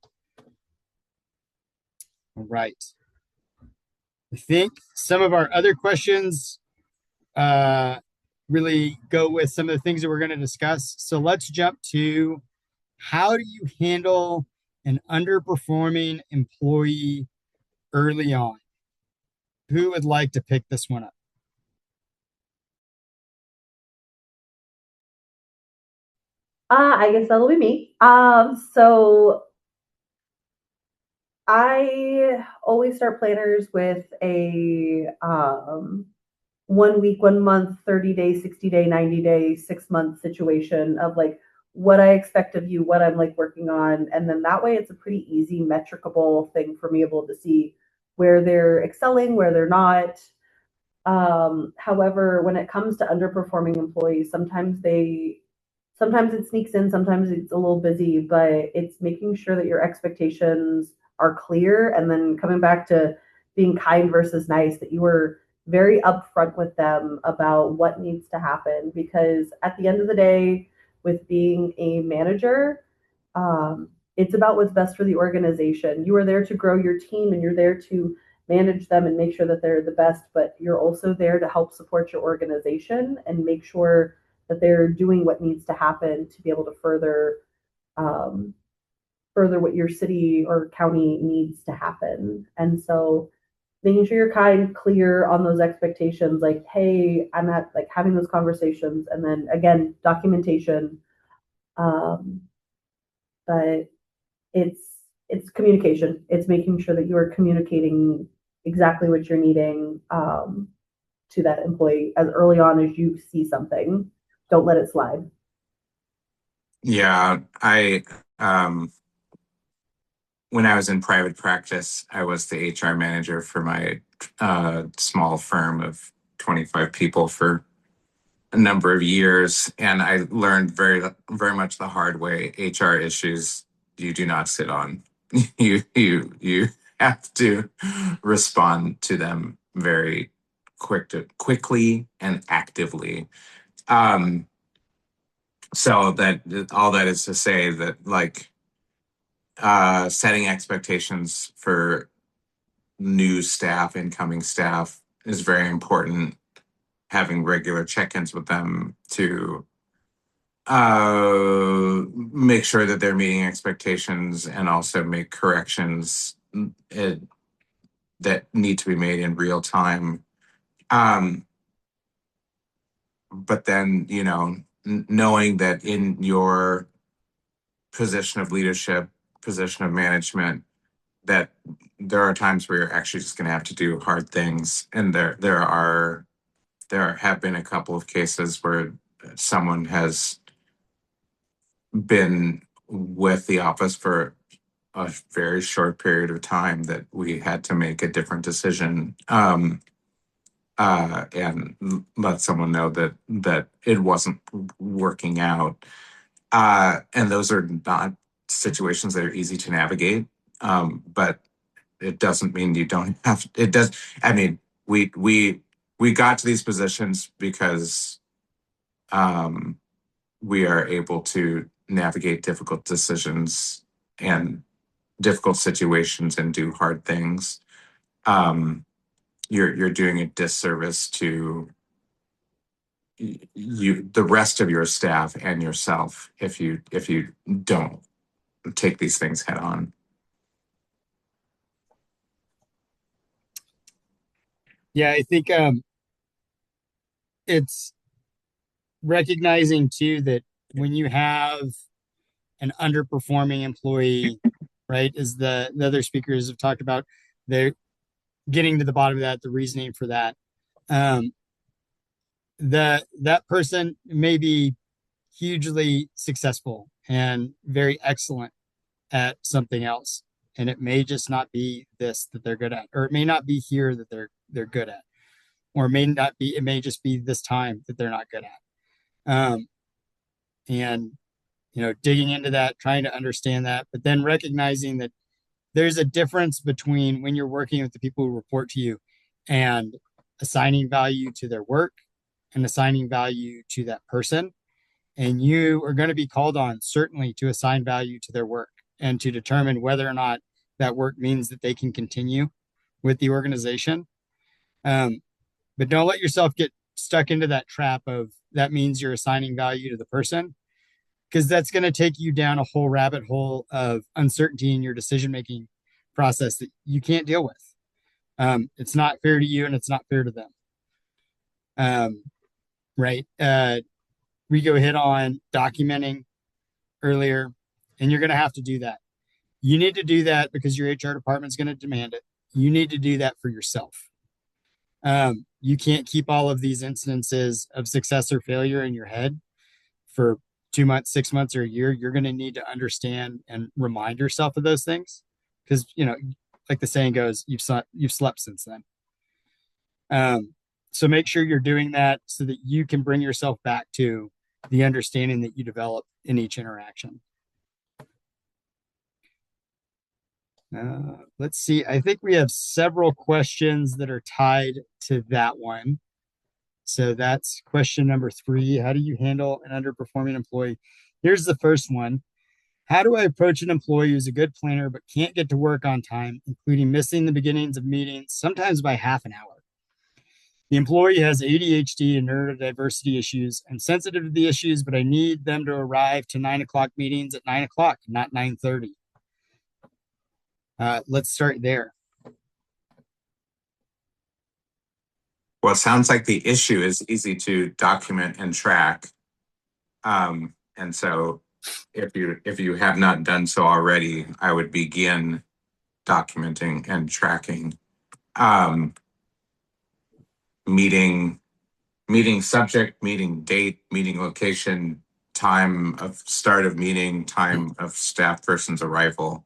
B: All right. I think some of our other questions really go with some of the things that we're going to discuss. So let's jump to, how do you handle an underperforming employee early on? Who would like to pick this one up?
C: I guess that'll be me. So I always start planners with a 1 week, 1 month, 30 day, 60 day, 90 day, 6 month situation of like what I expect of you, what I'm like working on. And then that way it's a pretty easy metricable thing for me able to see where they're excelling, where they're not. However, when it comes to underperforming employees, sometimes sometimes it sneaks in, sometimes it's a little busy, but it's making sure that your expectations are clear, and then coming back to being kind versus nice, that you were very upfront with them about what needs to happen. Because at the end of the day, with being a manager, it's about what's best for the organization. You are there to grow your team, and you're there to manage them and make sure that they're the best, but you're also there to help support your organization and make sure that they're doing what needs to happen to be able to um, further what your city or county needs to happen. And so making sure you're kind, clear on those expectations, like, hey, I'm at, like, having those conversations, and then again, documentation. Um, but it's communication. It's making sure that you are communicating exactly what you're needing to that employee as early on as you see something. Don't let it slide.
E: Yeah, I when I was in private practice, I was the HR manager for my small firm of 25 people for a number of years, and I learned very much the hard way. HR issues you do not sit on. You have to respond to them very quickly and actively. Um, so that all that is to say that, like, setting expectations for new staff, incoming staff is very important. Having regular check-ins with them to make sure that they're meeting expectations, and also make corrections that need to be made in real time. Um, but then, knowing that in your position of leadership, position of management, that there are times where you're actually just going to have to do hard things, and there have been a couple of cases where someone has been with the office for a very short period of time that we had to make a different decision, and let someone know that it wasn't working out. And those are not situations that are easy to navigate. But it doesn't mean you don't have. It does. I mean, we got to these positions because we are able to navigate difficult decisions and difficult situations and do hard things. You're doing a disservice to the rest of your staff and yourself if you don't take these things head on.
B: Yeah, I think it's recognizing too that when you have an underperforming employee, right, as the other speakers have talked about, they're getting to the bottom of that, the reasoning for that. That person may be hugely successful and very excellent at something else, and it may just not be this that they're good at, or it may not be here that they're good at, or it may just be this time that they're not good at. And digging into that, trying to understand that, but then recognizing that there's a difference between when you're working with the people who report to you and assigning value to their work and assigning value to that person. And you are going to be called on certainly to assign value to their work and to determine whether or not that work means that they can continue with the organization. But don't let yourself get stuck into that trap of that means you're assigning value to the person, because that's going to take you down a whole rabbit hole of uncertainty in your decision-making process that you can't deal with. It's not fair to you, and it's not fair to them. Right. Rico hit on documenting earlier, and you're going to have to do that. You need to do that because your HR department is going to demand it. You need to do that for yourself. You can't keep all of these instances of success or failure in your head for 2 months, 6 months, or a year. You're going to need to understand and remind yourself of those things, because like the saying goes, you've slept since then. So make sure you're doing that so that you can bring yourself back to the understanding that you develop in each interaction. Let's see. I think we have several questions that are tied to that one. So that's question number 3. How do you handle an underperforming employee? Here's the first one. How do I approach an employee who's a good planner but can't get to work on time, including missing the beginnings of meetings, sometimes by half an hour? The employee has ADHD and neurodiversity issues. I'm sensitive to the issues, but I need them to arrive to 9 o'clock meetings at 9 o'clock, not 9:30. Let's start there.
E: Well, it sounds like the issue is easy to document and track. And so if you have not done so already, I would begin documenting and tracking. Meeting subject, meeting date, meeting location, time of start of meeting, time of staff person's arrival.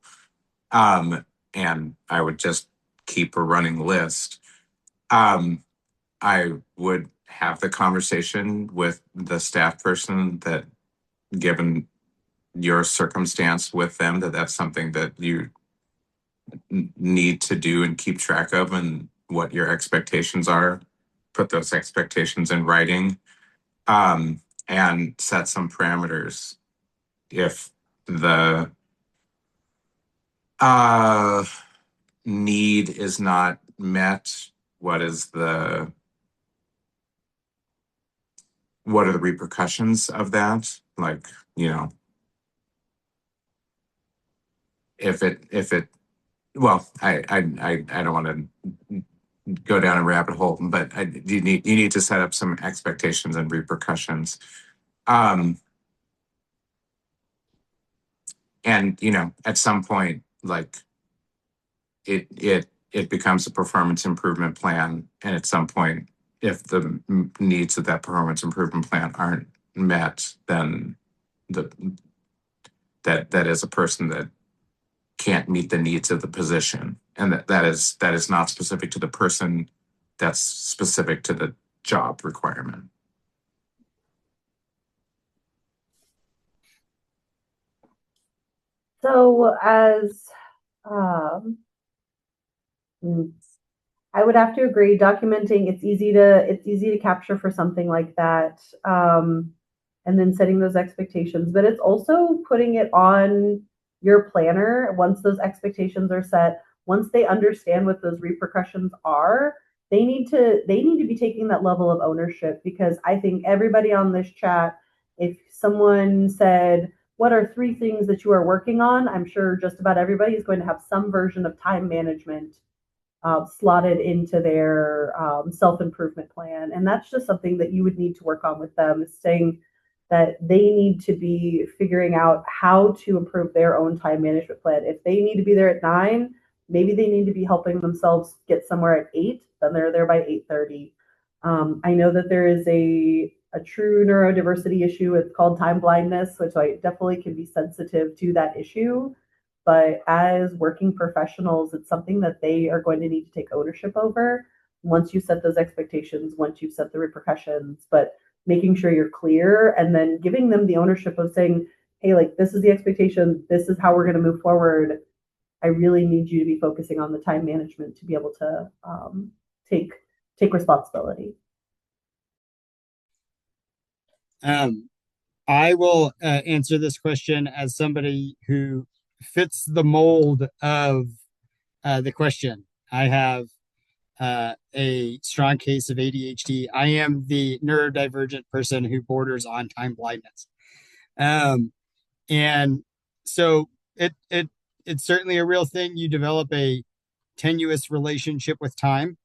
E: And I would just keep a running list. I would have the conversation with the staff person that, given your circumstance with them, that's something that you need to do and keep track of, and what your expectations are. Put those expectations in writing, and set some parameters. If the need is not met, what are the repercussions of that? Like, if it well, I don't want to go down a rabbit hole, but you need to set up some expectations and repercussions. And at some point, like, it becomes a performance improvement plan, and at some point, if the needs of that performance improvement plan aren't met, then that is a person that can't meet the needs of the position, and that is not specific to the person. That's specific to the job requirement.
C: So I would have to agree, documenting, it's easy to capture for something like that. And then setting those expectations, but it's also putting it on your planner. Once those expectations are set, once they understand what those repercussions are, they need to be taking that level of ownership, because I think everybody on this chat, if someone said, what are 3 things that you are working on? I'm sure just about everybody is going to have some version of time management slotted into their self-improvement plan. And that's just something that you would need to work on with them, saying that they need to be figuring out how to improve their own time management plan. If they need to be there at 9, maybe they need to be helping themselves get somewhere at 8, then they're there by 8:30. I know that there is a true neurodiversity issue. It's called time blindness, which I definitely can be sensitive to that issue. But as working professionals, it's something that they are going to need to take ownership over once you set those expectations, once you've set the repercussions, but making sure you're clear, and then giving them the ownership of saying, hey, like, this is the expectation, this is how we're going to move forward. I really need you to be focusing on the time management to be able to take responsibility.
B: I will answer this question as somebody who fits the mold of the question. I have a strong case of ADHD. I am the neurodivergent person who borders on time blindness. And so it's certainly a real thing. You develop a tenuous relationship with time.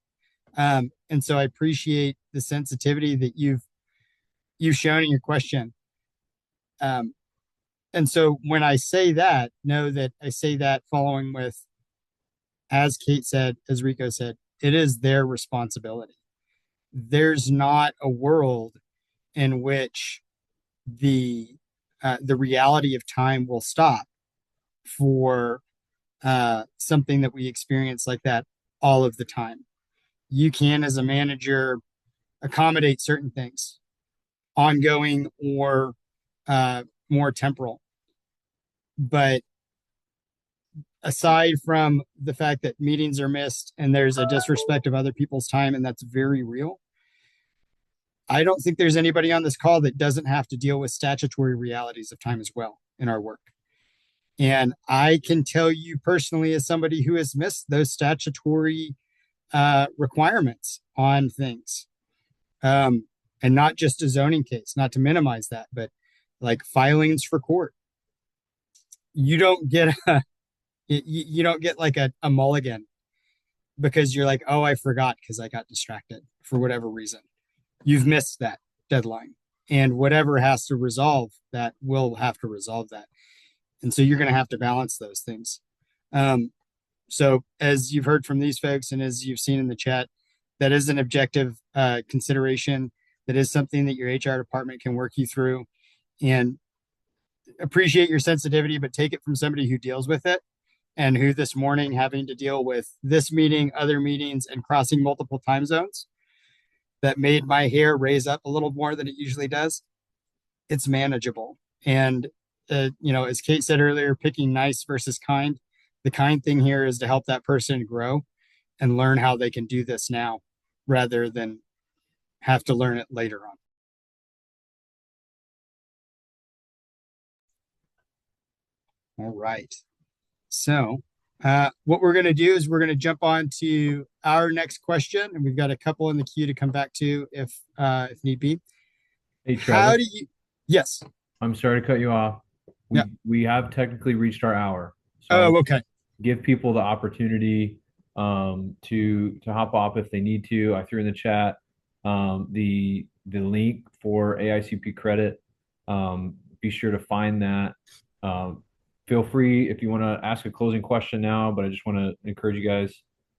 B: And so I appreciate the sensitivity that you've shown in your question. And so when I say that, know that I say that following with, as Cait said, as Rico said, it is their responsibility. There's not a world in which the reality of time will stop for something that we experience like that all of the time. You can, as a manager, accommodate certain things ongoing or more temporal. But aside from the fact that meetings are missed and there's a disrespect of other people's time, and that's very real, I don't think there's anybody on this call that doesn't have to deal with statutory realities of time as well in our work. And I can tell you personally, as somebody who has missed those statutory requirements on things, and not just a zoning case, not to minimize that, but like filings for court, you don't get you don't get like a mulligan because you're like, oh, I forgot because I got distracted for whatever reason. You've missed that deadline, and whatever has to resolve that will have to resolve that. And so you're going to have to balance those things. So as you've heard from these folks and as you've seen in the chat, that is an objective consideration. That is something that your HR department can work you through, and appreciate your sensitivity, but take it from somebody who deals with it and who this morning having to deal with this meeting, other meetings, and crossing multiple time zones that made my hair raise up a little more than it usually does. It's manageable. And, as Cait said earlier, picking nice versus kind, the kind thing here is to help that person grow and learn how they can do this now rather than have to learn it later on. All right. So what we're going to do is we're going to jump on to our next question, and we've got a couple in the queue to come back to if need be.
F: Hey, Travis.
B: How do you? Yes.
F: I'm sorry to cut you off. We have technically reached our hour. So
B: okay.
F: Give people the opportunity to hop off if they need to. I threw in the chat the link for AICP credit. Be sure to find that. Feel free if you want to ask a closing question now, but I just want to encourage you guys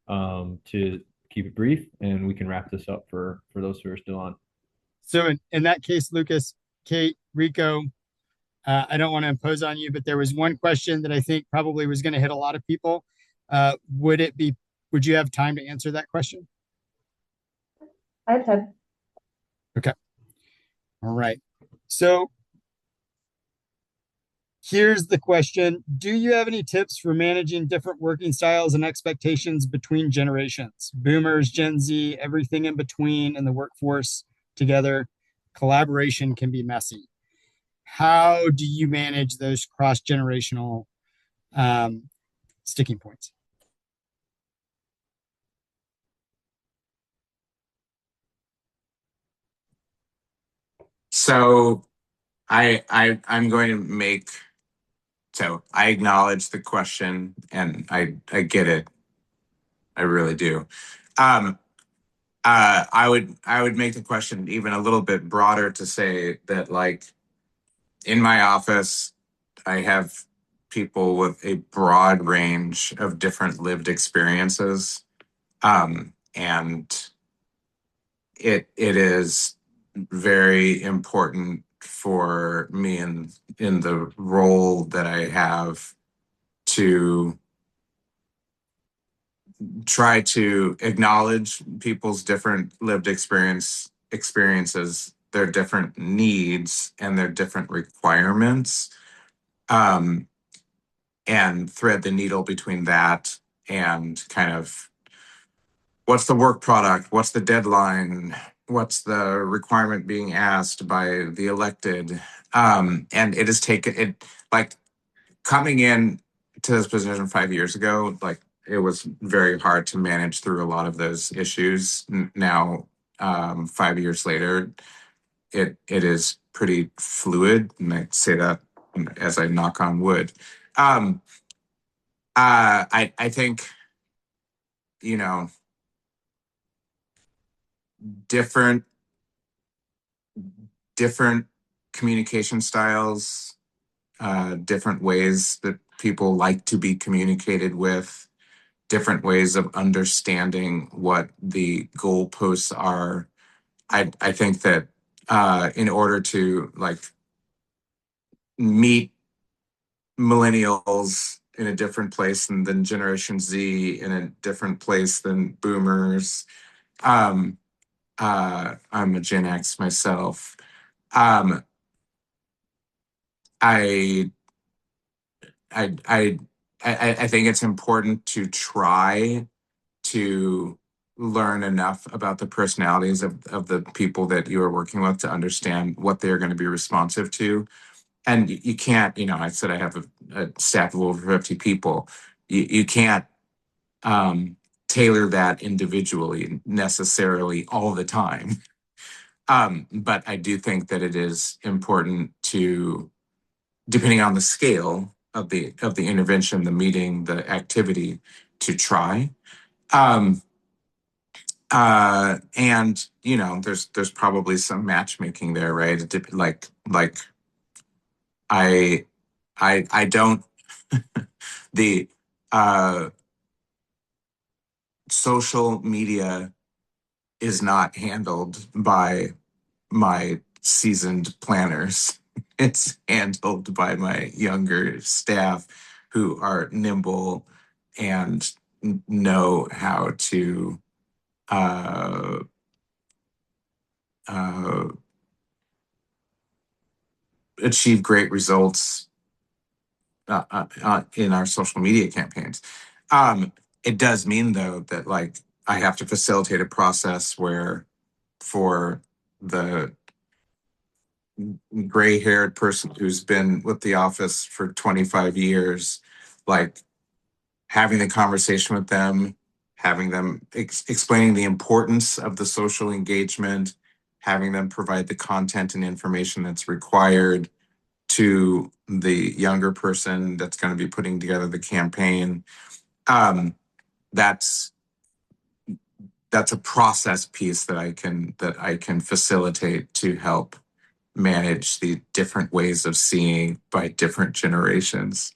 F: to keep it brief, and we can wrap this up for those who are still on.
B: So in that case, Lucas, Cait, Rico, I don't want to impose on you, but there was one question that I think probably was going to hit a lot of people. Would you have time to answer that question?
C: I have time.
B: Okay. All right. So here's the question. Do you have any tips for managing different working styles and expectations between generations? Boomers, Gen Z, everything in between in the workforce together. Collaboration can be messy. How do you manage those cross-generational sticking points?
E: So I'm going to make, so I acknowledge the question and I get it. I really do. I would make the question even a little bit broader to say that, like, in my office, I have people with a broad range of different lived experiences. And it is very important for me in the role that I have to try to acknowledge people's different lived experiences, their different needs and their different requirements, and thread the needle between that and kind of what's the work product, what's the deadline, what's the requirement being asked by the elected. And it has taken it, like, coming in to this position 5 years ago, like, it was very hard to manage through a lot of those issues. Now, 5 years later, it is pretty fluid, and I say that as I knock on wood. I think, different communication styles, different ways that people like to be communicated with, different ways of understanding what the goalposts are. I think that in order to, like, meet millennials in a different place than Generation Z, in a different place than boomers. I'm a Gen X myself. Um, I, I, I, I think it's important to try to learn enough about the personalities of the people that you are working with to understand what they're going to be responsive to. And you can't, I said I have a staff of over 50 people. You can't tailor that individually necessarily all the time. But I do think that it is important to, depending on the scale of the intervention, the meeting, the activity, to try. And there's probably some matchmaking there, right? Like I don't the social media is not handled by my seasoned planners. It's handled by my younger staff who are nimble and know how to uh, uh, achieve great results in our social media campaigns. It does mean, though, that like I have to facilitate a process where for the gray-haired person who's been with the office for 25 years, like having the conversation with them, having them explaining the importance of the social engagement, having them provide the content and information that's required to the younger person that's going to be putting together the campaign. That's a process piece that I can facilitate to help manage the different ways of seeing by different generations.